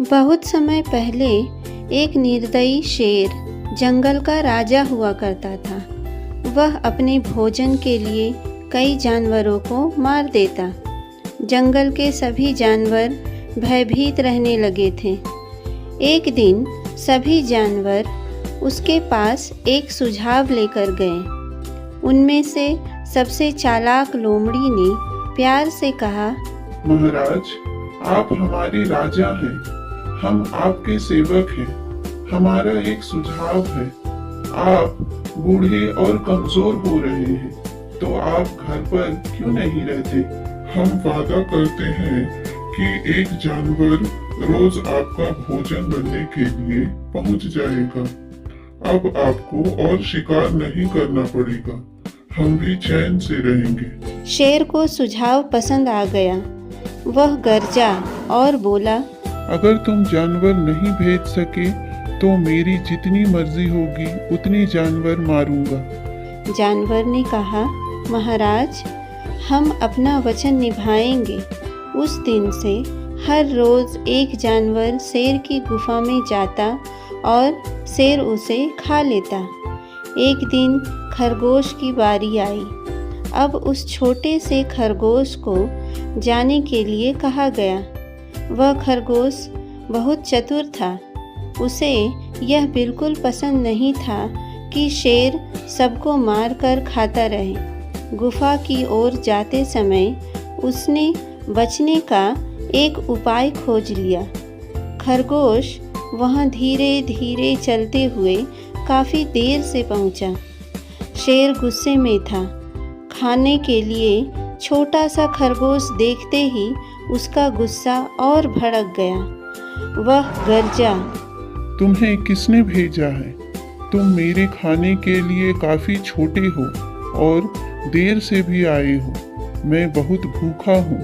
बहुत समय पहले एक निर्दयी शेर जंगल का राजा हुआ करता था। वह अपने भोजन के लिए कई जानवरों को मार देता। जंगल के सभी जानवर भयभीत रहने लगे थे। एक दिन सभी जानवर उसके पास एक सुझाव लेकर गए। उनमें से सबसे चालाक लोमड़ी ने प्यार से कहा, महाराज, आप हमारे राजा हैं, हम आपके सेवक हैं। हमारा एक सुझाव है। आप बूढ़े और कमजोर हो रहे हैं, तो आप घर पर क्यों नहीं रहते? हम वादा करते हैं कि एक जानवर रोज आपका भोजन बनने के लिए पहुंच जाएगा। अब आपको और शिकार नहीं करना पड़ेगा। हम भी चैन से रहेंगे। शेर को सुझाव पसंद आ गया। वह गरजा और बोला, अगर तुम जानवर नहीं भेज सके तो मेरी जितनी मर्जी होगी उतनी जानवर मारूंगा। जानवर ने कहा, महाराज, हम अपना वचन निभाएंगे। उस दिन से हर रोज एक जानवर शेर की गुफा में जाता और शेर उसे खा लेता। एक दिन खरगोश की बारी आई। अब उस छोटे से खरगोश को जाने के लिए कहा गया। वह खरगोश बहुत चतुर था। उसे यह बिल्कुल पसंद नहीं था कि शेर सबको मार कर खाता रहे। गुफा की ओर जाते समय उसने बचने का एक उपाय खोज लिया। खरगोश वहाँ धीरे धीरे चलते हुए काफ़ी देर से पहुँचा। शेर गुस्से में था। खाने के लिए छोटा सा खरगोश देखते ही उसका गुस्सा और भड़क गया। वह गरजा, तुम्हें किसने भेजा है? तुम मेरे खाने के लिए काफी छोटे हो और देर से भी आए हो। मैं बहुत भूखा हूँ।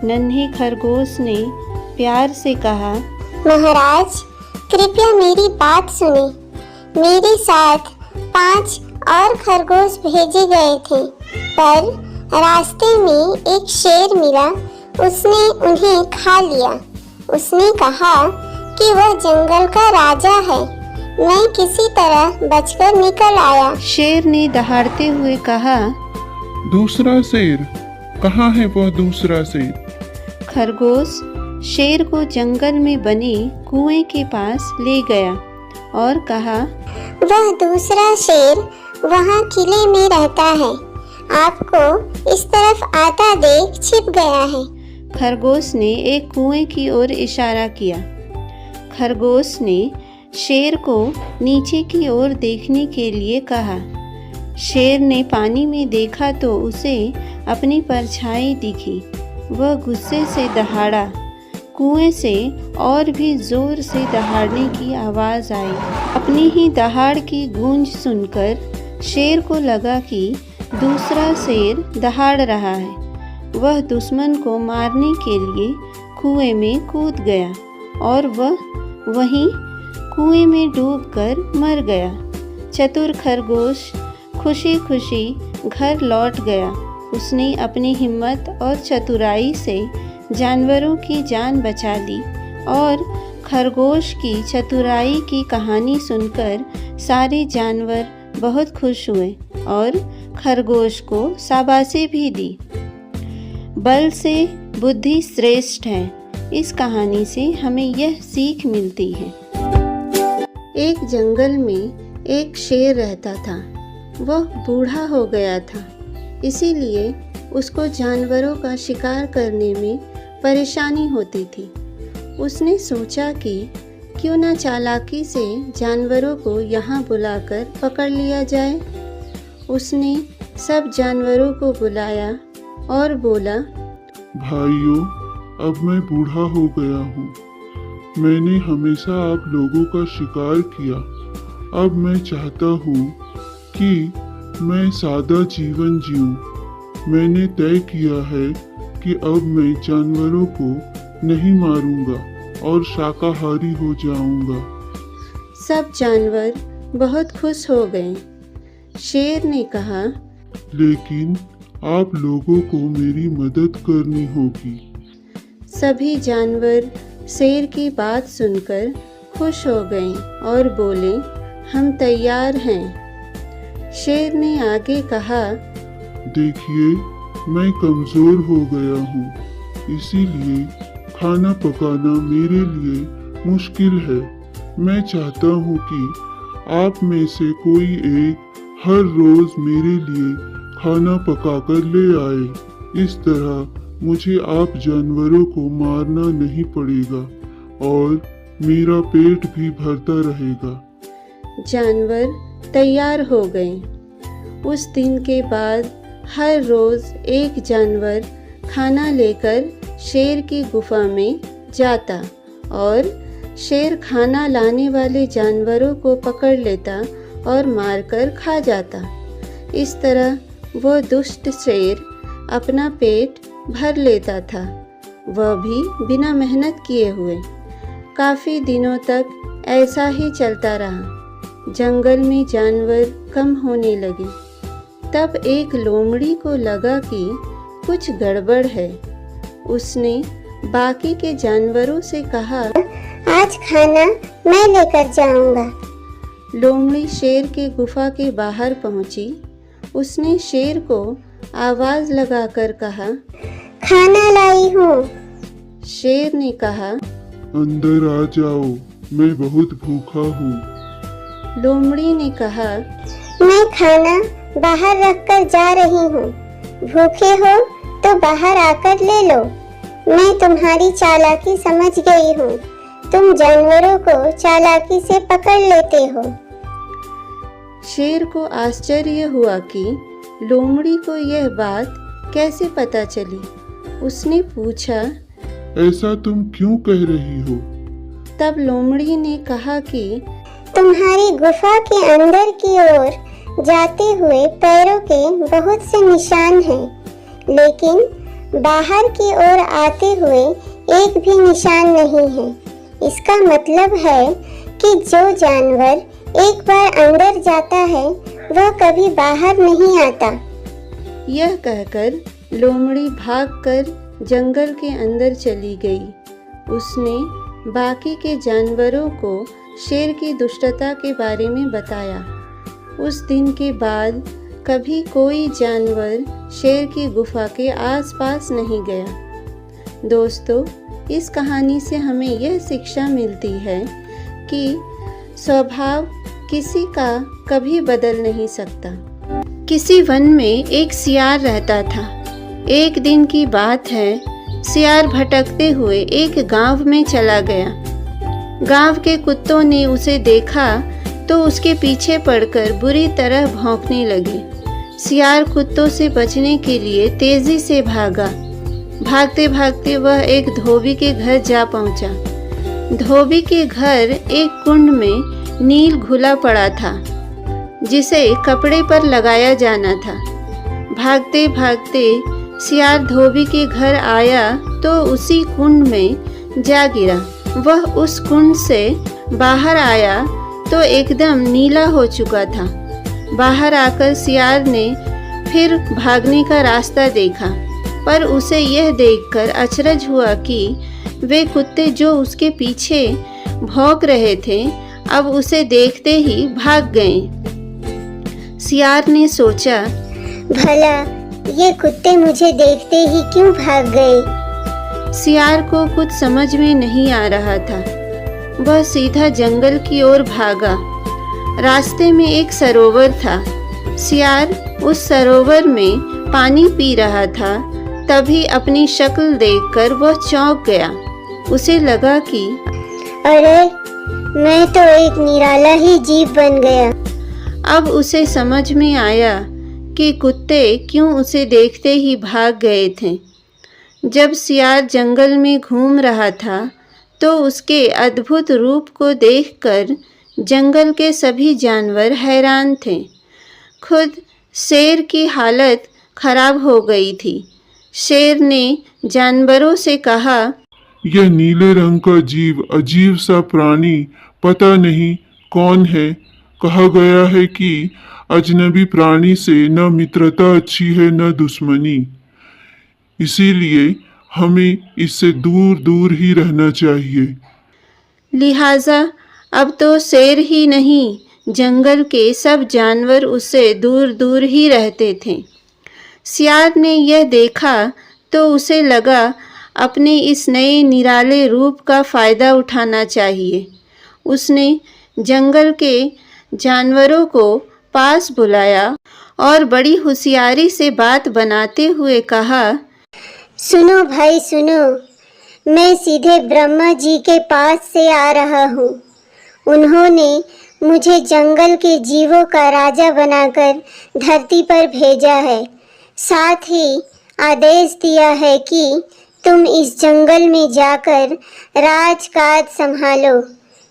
नन्हे खरगोश ने प्यार से कहा, महाराज, कृपया मेरी बात सुने। मेरे साथ 5 और खरगोश भेजे गए थे, पर रास्ते में एक शेर मिला। उसने उन्हें खा लिया। उसने कहा कि वह जंगल का राजा है। मैं किसी तरह बचकर निकल आया। शेर ने दहाड़ते हुए कहा, दूसरा शेर कहाँ है? वह दूसरा शेर? खरगोश शेर को जंगल में बने कुएं के पास ले गया और कहा, वह दूसरा शेर वहाँ किले में रहता है। आपको इस तरफ आता देख छिप गया है। खरगोश ने एक कुएं की ओर इशारा किया। खरगोश ने शेर को नीचे की ओर देखने के लिए कहा। शेर ने पानी में देखा तो उसे अपनी परछाई दिखी। वह गुस्से से दहाड़ा। कुएं से और भी जोर से दहाड़ने की आवाज़ आई। अपनी ही दहाड़ की गूंज सुनकर शेर को लगा कि दूसरा शेर दहाड़ रहा है। वह दुश्मन को मारने के लिए कुएं में कूद गया और वह वहीं कुएं में डूबकर मर गया। चतुर खरगोश खुशी खुशी घर लौट गया। उसने अपनी हिम्मत और चतुराई से जानवरों की जान बचा ली और खरगोश की चतुराई की कहानी सुनकर सारे जानवर बहुत खुश हुए और खरगोश को शाबाशी भी दी। बल से बुद्धि श्रेष्ठ है। इस कहानी से हमें यह सीख मिलती है। एक जंगल में एक शेर रहता था। वह बूढ़ा हो गया था, इसीलिए उसको जानवरों का शिकार करने में परेशानी होती थी। उसने सोचा कि क्यों न चालाकी से जानवरों को यहाँ बुलाकर पकड़ लिया जाए। उसने सब जानवरों को बुलाया और बोला, भाइयों, अब मैं बूढ़ा हो गया हूँ। मैंने हमेशा आप लोगों का शिकार किया। अब मैं चाहता हूँ कि मैं सादा जीवन जीऊँ। मैंने तय किया है कि अब मैं जानवरों को नहीं मारूंगा और शाकाहारी हो जाऊंगा। सब जानवर बहुत खुश हो गए। शेर ने कहा, लेकिन आप लोगों को मेरी मदद करनी होगी। सभी जानवर शेर की बात सुनकर खुश हो गईं और बोले, हम तैयार हैं। शेर ने आगे कहा, देखिए, मैं कमजोर हो गया हूँ, इसीलिए खाना पकाना मेरे लिए मुश्किल है। मैं चाहता हूँ कि आप में से कोई एक हर रोज मेरे लिए खाना पकाकर ले आए। इस तरह मुझे आप जानवरों को मारना नहीं पड़ेगा और मेरा पेट भी भरता रहेगा। जानवर तैयार हो गए। उस दिन के बाद हर रोज एक जानवर खाना लेकर शेर की गुफा में जाता और शेर खाना लाने वाले जानवरों को पकड़ लेता और मारकर खा जाता। इस तरह वो दुष्ट शेर अपना पेट भर लेता था, वह भी बिना मेहनत किए हुए। काफ़ी दिनों तक ऐसा ही चलता रहा। जंगल में जानवर कम होने लगे। तब एक लोमड़ी को लगा कि कुछ गड़बड़ है। उसने बाकी के जानवरों से कहा, आज खाना मैं लेकर जाऊंगा। लोमड़ी शेर के गुफा के बाहर पहुंची। उसने शेर को आवाज लगाकर कहा, खाना लाई हूँ। शेर ने कहा, अंदर आ जाओ, मैं बहुत भूखा हूँ। लोमड़ी ने कहा, मैं खाना बाहर रखकर जा रही हूँ। भूखे हो तो बाहर आकर ले लो। मैं तुम्हारी चालाकी समझ गई हूँ। तुम जानवरों को चालाकी से पकड़ लेते हो। शेर को आश्चर्य हुआ कि लोमड़ी को यह बात कैसे पता चली। उसने पूछा, ऐसा तुम क्यों कह रही हो? तब लोमड़ी ने कहा कि तुम्हारी गुफा के अंदर की ओर जाते हुए पैरों के बहुत से निशान हैं, लेकिन बाहर की ओर आते हुए एक भी निशान नहीं है। इसका मतलब है कि जो जानवर एक बार अंदर जाता है वह कभी बाहर नहीं आता। यह कहकर लोमड़ी भागकर जंगल के अंदर चली गई। उसने बाकी के जानवरों को शेर की दुष्टता के बारे में बताया। उस दिन के बाद कभी कोई जानवर शेर की गुफा के आसपास नहीं गया। दोस्तों, इस कहानी से हमें यह शिक्षा मिलती है कि स्वभाव किसी का कभी बदल नहीं सकता। किसी वन में एक सियार रहता था। एक दिन की बात है, सियार भटकते हुए एक गांव में चला गया। गांव के कुत्तों ने उसे देखा तो उसके पीछे पड़कर बुरी तरह भौंकने लगे। सियार कुत्तों से बचने के लिए तेजी से भागा। भागते भागते वह एक धोबी के घर जा पहुंचा। धोबी के घर एक कुंड में नील घुला पड़ा था, जिसे कपड़े पर लगाया जाना था। भागते भागते सियार धोबी के घर आया तो उसी कुंड में जा गिरा। वह उस कुंड से बाहर आया तो एकदम नीला हो चुका था। बाहर आकर सियार ने फिर भागने का रास्ता देखा, पर उसे यह देखकर अचरज हुआ कि वे कुत्ते जो उसके पीछे भौंक रहे थे अब उसे देखते ही भाग गए। सियार ने सोचा, भला ये कुत्ते मुझे देखते ही क्यों भाग गए? सियार को कुछ समझ में नहीं आ रहा था। वह सीधा जंगल की ओर भागा। रास्ते में एक सरोवर था। सियार उस सरोवर में पानी पी रहा था। तभी अपनी शक्ल देखकर वह चौंक गया। उसे लगा कि अरे, मैं तो एक निराला ही जीव बन गया। अब उसे समझ में आया कि कुत्ते क्यों उसे देखते ही भाग गए थे। जब सियार जंगल में घूम रहा था तो उसके अद्भुत रूप को देखकर जंगल के सभी जानवर हैरान थे। खुद शेर की हालत खराब हो गई थी। शेर ने जानवरों से कहा, यह नीले रंग का जीव अजीब सा प्राणी पता नहीं कौन है। कहा गया है कि अजनबी प्राणी से न मित्रता अच्छी है न दुश्मनी। इसीलिए हमें इससे दूर दूर ही रहना चाहिए। लिहाजा अब तो शेर ही नहीं, जंगल के सब जानवर उससे दूर दूर ही रहते थे। सियार ने यह देखा तो उसे लगा अपने इस नए निराले रूप का फ़ायदा उठाना चाहिए। उसने जंगल के जानवरों को पास बुलाया और बड़ी होशियारी से बात बनाते हुए कहा, सुनो भाई सुनो, मैं सीधे ब्रह्मा जी के पास से आ रहा हूँ। उन्होंने मुझे जंगल के जीवों का राजा बनाकर धरती पर भेजा है। साथ ही आदेश दिया है कि तुम इस जंगल में जाकर राजकाज संभालो।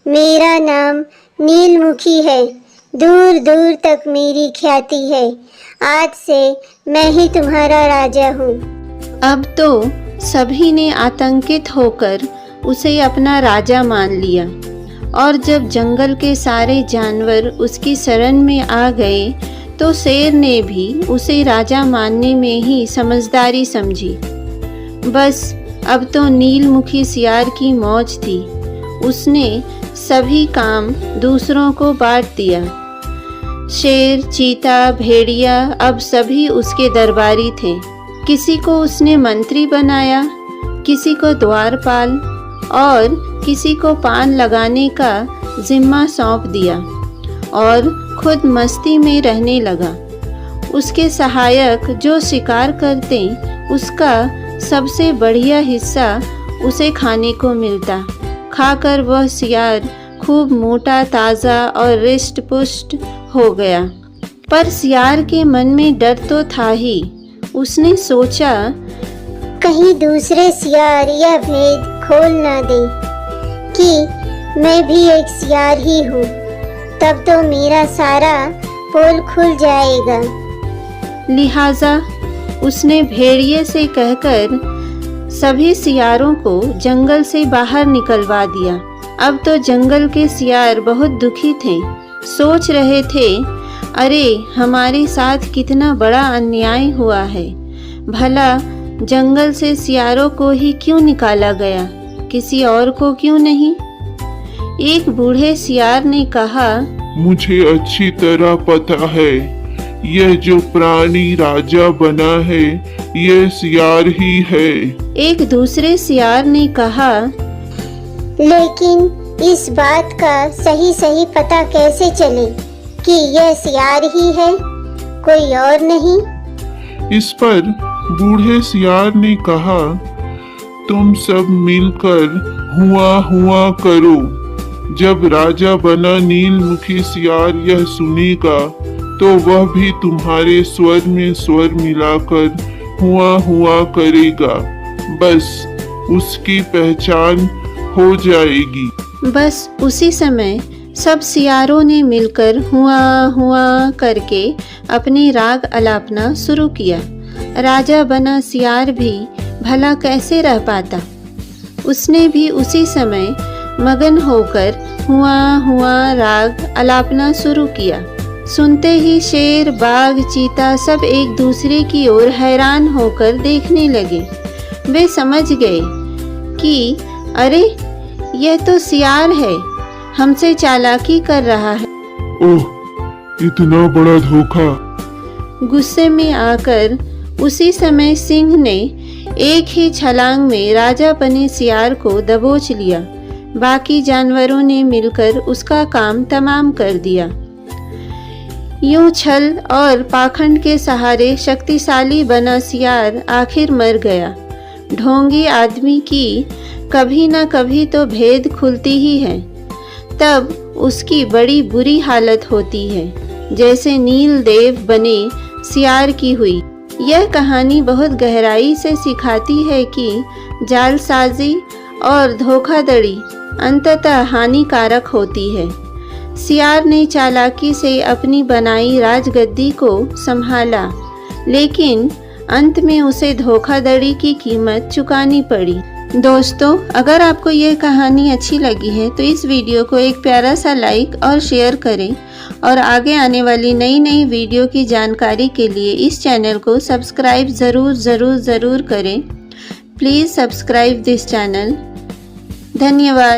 मेरा नाम नीलमुखी है, दूर दूर तक मेरी ख्याति है। आज से मैं ही तुम्हारा राजा हूँ। अब तो सभी ने आतंकित होकर उसे अपना राजा मान लिया और जब जंगल के सारे जानवर उसकी शरण में आ गए तो शेर ने भी उसे राजा मानने में ही समझदारी समझी। बस अब तो नीलमुखी सियार की मौज थी। उसने सभी काम दूसरों को बांट दिया। शेर, चीता, भेड़िया अब सभी उसके दरबारी थे। किसी को उसने मंत्री बनाया, किसी को द्वारपाल और किसी को पान लगाने का जिम्मा सौंप दिया और खुद मस्ती में रहने लगा। उसके सहायक जो शिकार करते, उसका सबसे बढ़िया हिस्सा उसे खाने को मिलता। खाकर वह सियार खूब मोटा, ताज़ा और रिष्ट पुष्ट हो गया। पर सियार के मन में डर तो था ही। उसने सोचा, कहीं दूसरे सियार यह भेद खोल ना दे कि मैं भी एक सियार ही हूँ। तब तो मेरा सारा पोल खुल जाएगा। लिहाजा उसने भेड़िए से कहकर सभी सियारों को जंगल से बाहर निकलवा दिया। अब तो जंगल के सियार बहुत दुखी थे। सोच रहे थे, अरे हमारे साथ कितना बड़ा अन्याय हुआ है। भला जंगल से सियारों को ही क्यों निकाला गया, किसी और को क्यों नहीं? एक बूढ़े सियार ने कहा, मुझे अच्छी तरह पता है, यह जो प्राणी राजा बना है यह सियार ही है। एक दूसरे सियार ने कहा, लेकिन इस बात का सही सही पता कैसे चले कि यह सियार ही है, कोई और नहीं? इस पर बूढ़े सियार ने कहा, तुम सब मिलकर हुआ हुआ करो। जब राजा बना नीलमुखी सियार यह सुनेगा तो वह भी तुम्हारे स्वर में स्वर मिलाकर हुआ हुआ करेगा। बस उसकी पहचान हो जाएगी। बस उसी समय सब सियारों ने मिलकर हुआ हुआ करके अपनी राग अलापना शुरू किया। राजा बना सियार भी भला कैसे रह पाता। उसने भी उसी समय मगन होकर हुआ हुआ राग अलापना शुरू किया। सुनते ही शेर, बाघ, चीता सब एक दूसरे की ओर हैरान होकर देखने लगे। वे समझ गए कि अरे यह तो सियार है, हमसे चालाकी कर रहा है। ओह, इतना बड़ा धोखा। गुस्से में आकर उसी समय सिंह ने एक ही छलांग में राजा बने सियार को दबोच लिया। बाकी जानवरों ने मिलकर उसका काम तमाम कर दिया। यूं छल और पाखंड के सहारे शक्तिशाली बना सियार आखिर मर गया। ढोंगी आदमी की कभी न कभी तो भेद खुलती ही है, तब उसकी बड़ी बुरी हालत होती है, जैसे नील देव बने सियार की हुई। यह कहानी बहुत गहराई से सिखाती है कि जालसाजी और धोखाधड़ी अंततः हानिकारक होती है। सियार ने चालाकी से अपनी बनाई राजगद्दी को संभाला, लेकिन अंत में उसे धोखाधड़ी की कीमत चुकानी पड़ी। दोस्तों, अगर आपको ये कहानी अच्छी लगी है तो इस वीडियो को एक प्यारा सा लाइक और शेयर करें और आगे आने वाली नई वीडियो की जानकारी के लिए इस चैनल को सब्सक्राइब ज़रूर करें। Please subscribe this channel. धन्यवाद।